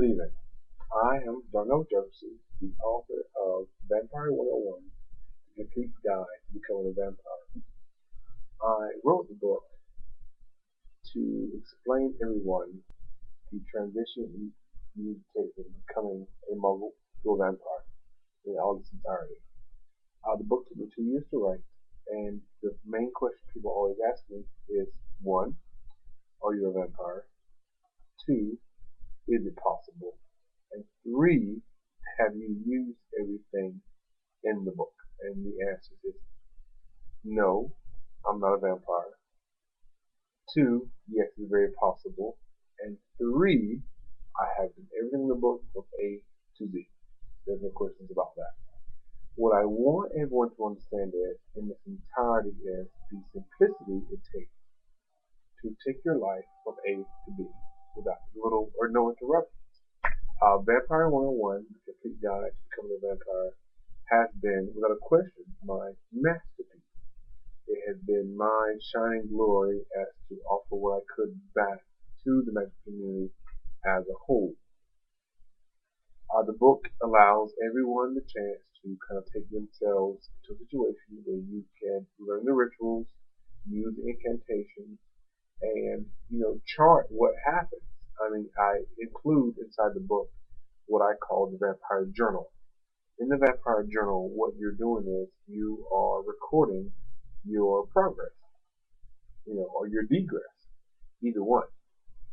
Good evening. I am Darnell Jefferson, the author of Vampire 101, The Complete Guide to Becoming a Vampire. I wrote the book to explain to everyone the transition you need to take from becoming a muggle to a vampire in all its entirety. The book took me 2 years to write, and the main question people always ask me is, one, are you a vampire? Two, is it possible? And three, have you used everything in the book? And the answer is no, I'm not a vampire. Two, yes, it's very possible. And three, I have done everything in the book from A to Z. There's no questions about that. What I want everyone to understand is, in this entirety, is the simplicity it takes to take your life from A to B without little or no interruption. Vampire 101, The Complete Guide to Becoming a Vampire, has been, without a question, my masterpiece. It has been my shining glory as to offer what I could back to the magic community as a whole. The book allows everyone the chance to kind of take themselves to a situation where you can learn the rituals, use the incantations, and chart what happens. I include inside the book what I call the Vampire Journal. In the Vampire Journal, what you're doing is you are recording your progress, or your degress, either one.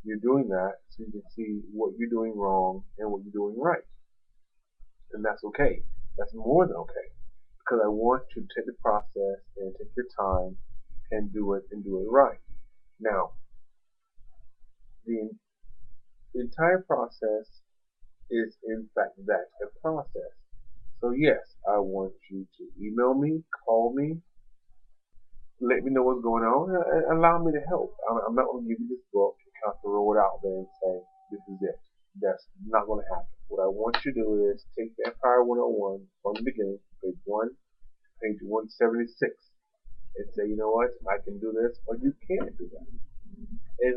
You're doing that so you can see what you're doing wrong and what you're doing right. And that's okay. That's more than okay. Because I want you to take the process and take your time and do it right. Now, the entire process is in fact that, a process. So yes, I want you to email me, call me, let me know what's going on, and allow me to help. I'm not going to give you this book and kind of throw it out there and say, this is it. That's not going to happen. What I want you to do is take Vampire 101 from the beginning, page 1 to page 176, and say, you know what, I can do this, or you can't do that. If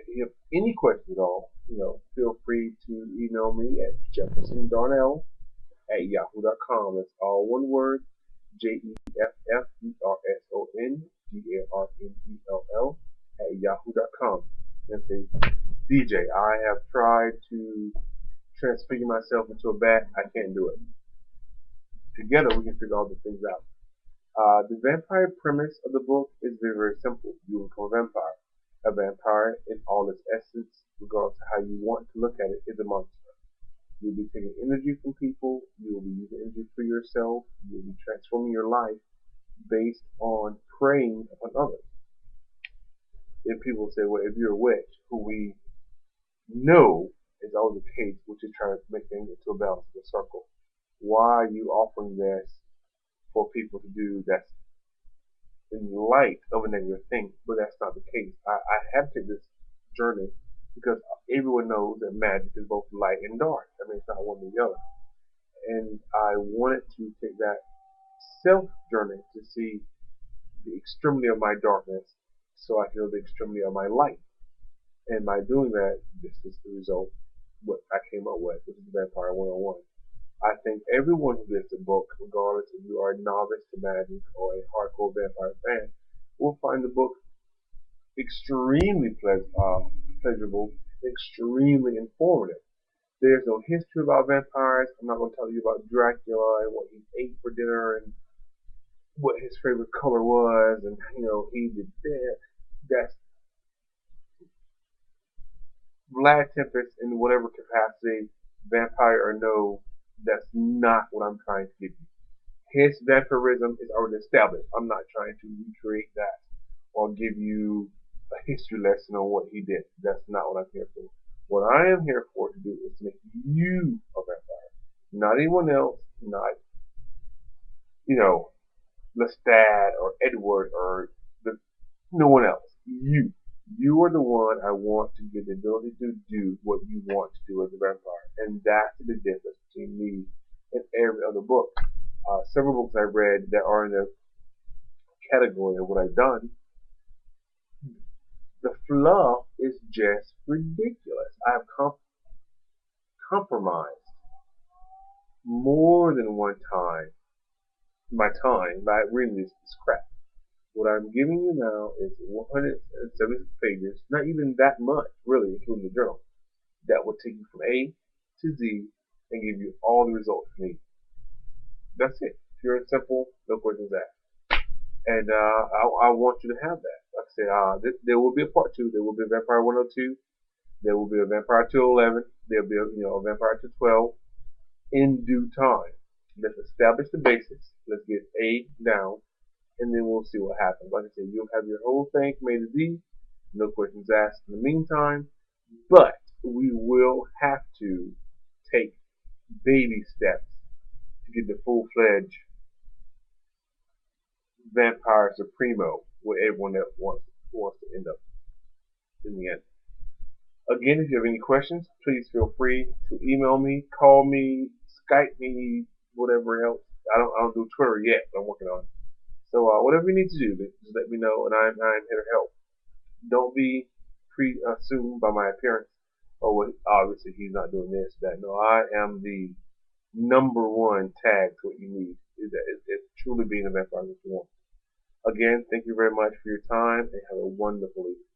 you have any questions at all, feel free to email me at jeffersondarnell@yahoo.com. That's all one word, JEFFERSONDARNELL @yahoo.com. And say, DJ, I have tried to transfigure myself into a bat. I can't do it. Together we can figure all the things out. The vampire premise of the book is very, very simple. You become a vampire. A vampire, in all its essence, regardless of how you want to look at it, is a monster. You'll be taking energy from people. You will be using energy for yourself. You will be transforming your life based on preying upon others. If people say, well, if you're a witch, who we know is always the case, which is trying to make things into a balance of a circle, why are you offering this for people to do that's in light of a negative thing? But that's not the case. I have to take this journey because everyone knows that magic is both light and dark. It's not one or the other. And I wanted to take that self journey to see the extremity of my darkness so I can know the extremity of my light. And by doing that, this is the result, what I came up with, which is Vampire 101. I think everyone who gets the book, regardless if you are a novice to magic or a hardcore vampire fan, will find the book extremely pleasurable, extremely informative. There's no history about vampires. I'm not going to tell you about Dracula and what he ate for dinner and what his favorite color was, and he did that. That's Vlad Tempest in whatever capacity, vampire or no. That's not what I'm trying to give you. His vampirism is already established. I'm not trying to recreate that or give you a history lesson on what he did. That's not what I'm here for. What I am here for to do is to make you a vampire. Not anyone else, not, Lestat or Edward or no one else. You. You are the one I want to give the ability to do what you want to do as a vampire. And that's the big difference between me and every other book. Several books I've read that are in the category of what I've done, the fluff is just ridiculous. I have compromised more than one time my time by reading this crap. What I'm giving you now is 176 pages, not even that much, really, including the journal, that will take you from A to Z and give you all the results you need. That's it. Pure and simple, no questions asked. And I want you to have that. Like I said, there will be a part two. There will be a Vampire 102. There will be a Vampire 211. There'll be a Vampire 212 in due time. Let's establish the basics. Let's get A down, and then we'll see what happens. Like I said, you'll have your whole thing from A to Z. No questions asked in the meantime. But we will have to take baby steps to get the full-fledged Vampire Supremo where everyone that wants to end up in the end. Again, if you have any questions, please feel free to email me, call me, Skype me, whatever else. I don't do Twitter yet, but I'm working on it. So whatever you need to do, just let me know, and I'm here to help. Don't be assumed by my appearance. Oh, well, obviously he's not doing this, that. No, I am the number one tag to what you need. It's truly being a vampire that you want. Again, thank you very much for your time, and have a wonderful evening.